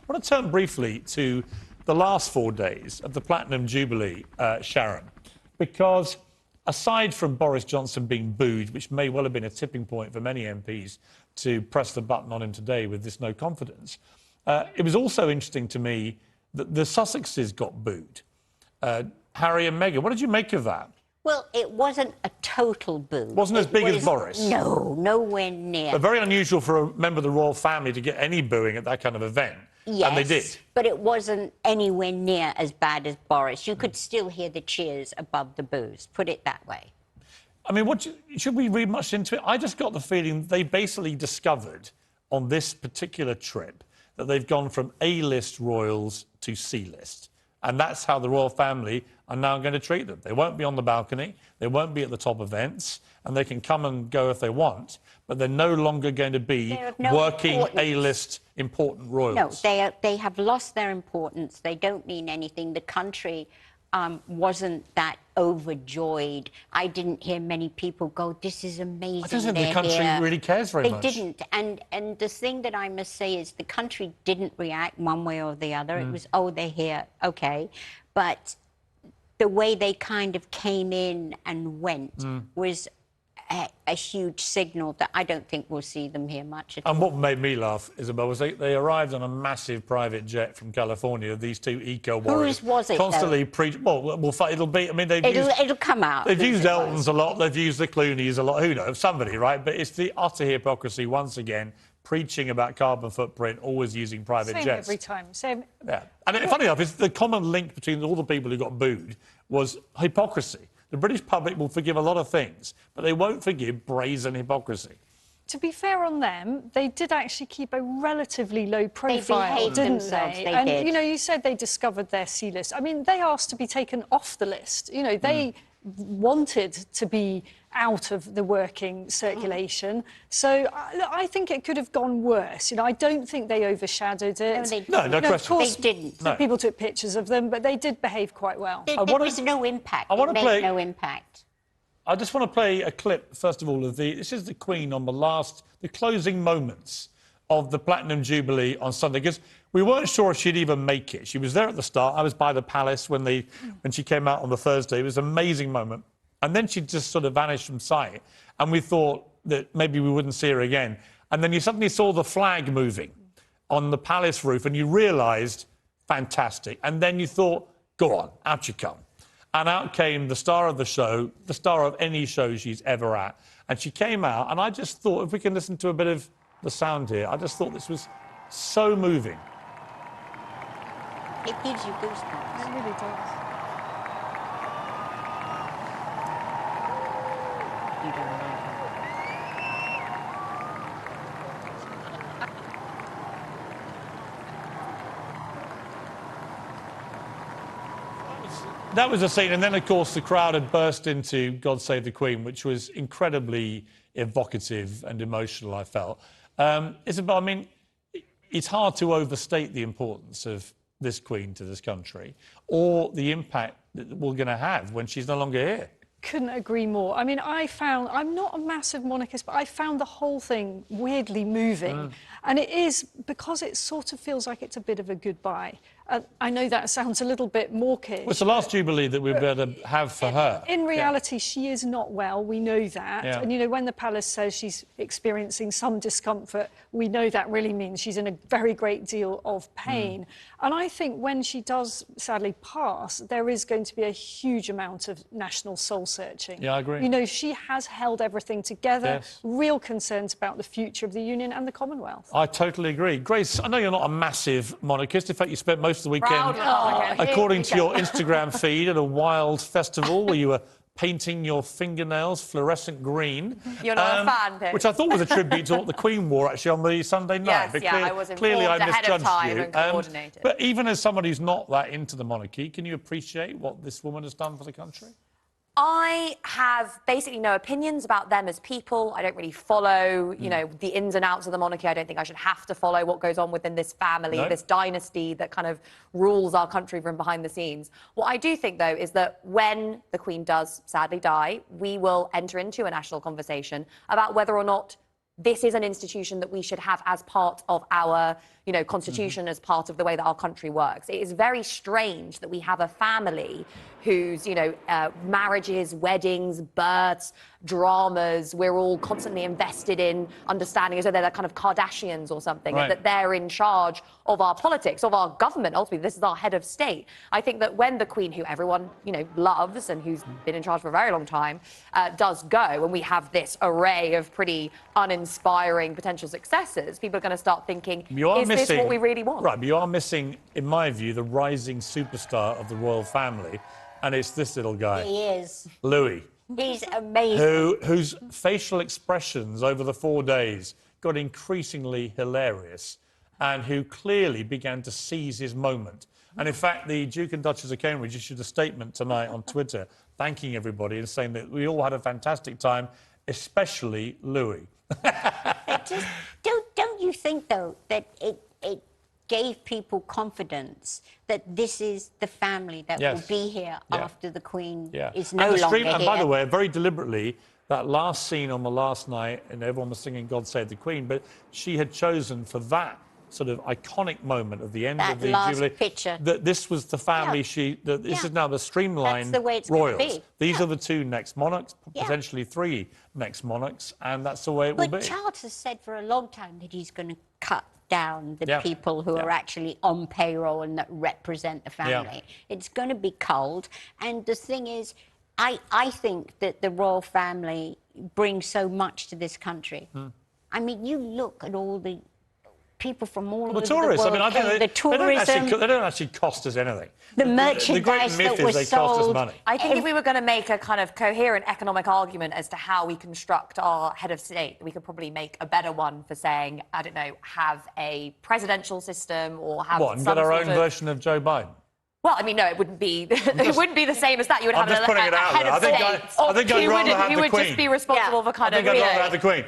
I want to turn briefly to the last 4 days of the Platinum Jubilee, Sharon, because aside from Boris Johnson being booed, which may well have been a tipping point for many MPs to press the button on him today with this no confidence, it was also interesting to me that the Sussexes got booed. Harry and Meghan, what did you make of that? Well, it wasn't a total boo. Wasn't as big as Boris? No, nowhere near. But very unusual for a member of the royal family to get any booing at that kind of event. Yes, and they did. But it wasn't anywhere near as bad as Boris. You could still hear the cheers above the boos, put it that way. I mean, should we read much into it? I just got the feeling they basically discovered on this particular trip that they've gone from A-list royals to C-list. And that's how the royal family are now going to treat them. They won't be on the balcony, they won't be at the top events, and they can come and go if they want, but they're no longer going to be working A-list important royals. No, they have lost their importance. They don't mean anything. The country wasn't that overjoyed. I didn't hear many people go, this is amazing. I don't think the country really cares very much. They didn't. And the thing that I must say is the country didn't react one way or the other. It was, oh, they're here, OK. But the way they kind of came in and went was a huge signal that I don't think we'll see them here much at all. And what made me laugh, Isabel, was they arrived on a massive private jet from California, these two eco-warriors. Whose was it, constantly preach. Well, it'll be... I mean, it'll come out. They've used Elton's a lot, they've used the Clooneys a lot. Who knows? Somebody, right? But it's the utter hypocrisy, once again, preaching about carbon footprint, always using private jets. Same every time, same. Yeah. And funny enough, it's the common link between all the people who got booed was hypocrisy. The British public will forgive a lot of things, but they won't forgive brazen hypocrisy. To be fair on them, they did actually keep a relatively low profile, didn't they? And, you know, you said they discovered their C list. I mean, they asked to be taken off the list. You know, they wanted to be out of the working circulation. So I think it could have gone worse. You know, I don't think they overshadowed it. No question. Of course, they didn't. People took pictures of them, but they did behave quite well. There was no impact. It made no impact. I just want to play a clip, first of all, of this is the Queen on the closing moments of the Platinum Jubilee on Sunday, because we weren't sure if she'd even make it. She was there at the start. I was by the palace when she came out on the Thursday. It was an amazing moment. And then she just sort of vanished from sight. And we thought that maybe we wouldn't see her again. And then you suddenly saw the flag moving on the palace roof and you realised, fantastic. And then you thought, go on, out you come. And out came the star of the show, the star of any show she's ever at. And she came out, and I just thought, if we can listen to a bit of the sound here, I just thought this was so moving. It gives you goosebumps. It really does. You don't know. That was a scene, and then, of course, the crowd had burst into God Save the Queen, which was incredibly evocative and emotional, I felt. Isabel, I mean, it's hard to overstate the importance of this Queen to this country or the impact that we're going to have when she's no longer here. Couldn't agree more. I mean, I'm not a massive monarchist, but I found the whole thing weirdly moving. And it is because it sort of feels like it's a bit of a goodbye. I know that sounds a little bit mawkish. Well, it's the last Jubilee that we've better have for her. In reality, she is not well. We know that. Yeah. And, you know, when the palace says she's experiencing some discomfort, we know that really means she's in a very great deal of pain. And I think when she does, sadly, pass, there is going to be a huge amount of national soul-searching. Yeah, I agree. You know, she has held everything together. Yes. Real concerns about the future of the Union and the Commonwealth. I totally agree. Grace, I know you're not a massive monarchist. In fact, you spent most of the weekend, according to your Instagram feed, at a wild festival where you were painting your fingernails fluorescent green. You're not a fan, Piers. Which I thought was a tribute to what the Queen wore, actually, on the Sunday night. Yes, but I was clearly I informed ahead of misjudged time you. and coordinated. But even as somebody who's not that into the monarchy, can you appreciate what this woman has done for the country? I have basically no opinions about them as people. I don't really follow, you know, the ins and outs of the monarchy. I don't think I should have to follow what goes on within this family, this dynasty that kind of rules our country from behind the scenes. What I do think, though, is that when the Queen does sadly die, we will enter into a national conversation about whether or not this is an institution that we should have as part of our, constitution, as part of the way that our country works. It is very strange that we have a family whose, marriages, weddings, births, dramas, we're all constantly invested in understanding as though they're kind of Kardashians or something, right. and that they're in charge of our politics, of our government. Ultimately, this is our head of state. I think that when the Queen, who everyone, loves and who's been in charge for a very long time, does go, and we have this array of pretty uninspiring potential successors, people are going to start thinking, is this what we really want? Right, but you are missing, in my view, the rising superstar of the royal family, and it's this little guy. He is. Louis. He's amazing. Whose facial expressions over the 4 days got increasingly hilarious, and who clearly began to seize his moment. And in fact, the Duke and Duchess of Cambridge issued a statement tonight on Twitter thanking everybody and saying that we all had a fantastic time, especially Louis. Just, don't you think, though, that it gave people confidence that this is the family that will be here after the Queen is no longer here? And by the way, very deliberately, that last scene on the last night, and everyone was singing God Save the Queen, but she had chosen for that sort of iconic moment of the end of the Jubilee. Picture. That this was the family this is now the streamlined that's the way it's royals. Be. These are the 2 next monarchs, potentially 3 next monarchs, and that's the way it will be. But Charles has said for a long time that he's going to cut down the people who are actually on payroll and that represent the family. It's going to be culled. And the thing is, I think that the royal family brings so much to this country. I mean, you look at all the people from all over the world. I mean, I think the tourism, they don't actually cost us anything. The merchandise great myth that was is they cost us sold. money. I think if we were going to make a kind of coherent economic argument as to how we construct our head of state, we could probably make a better one for saying, I don't know, have a presidential system or have and get our own version of Joe Biden? Well, I mean, no, it wouldn't be. It wouldn't be the same as that. You would have I'm just putting it out head there. of state. I think I'd rather have the Queen. He would just be responsible for kind of. I think I'd rather have the Queen.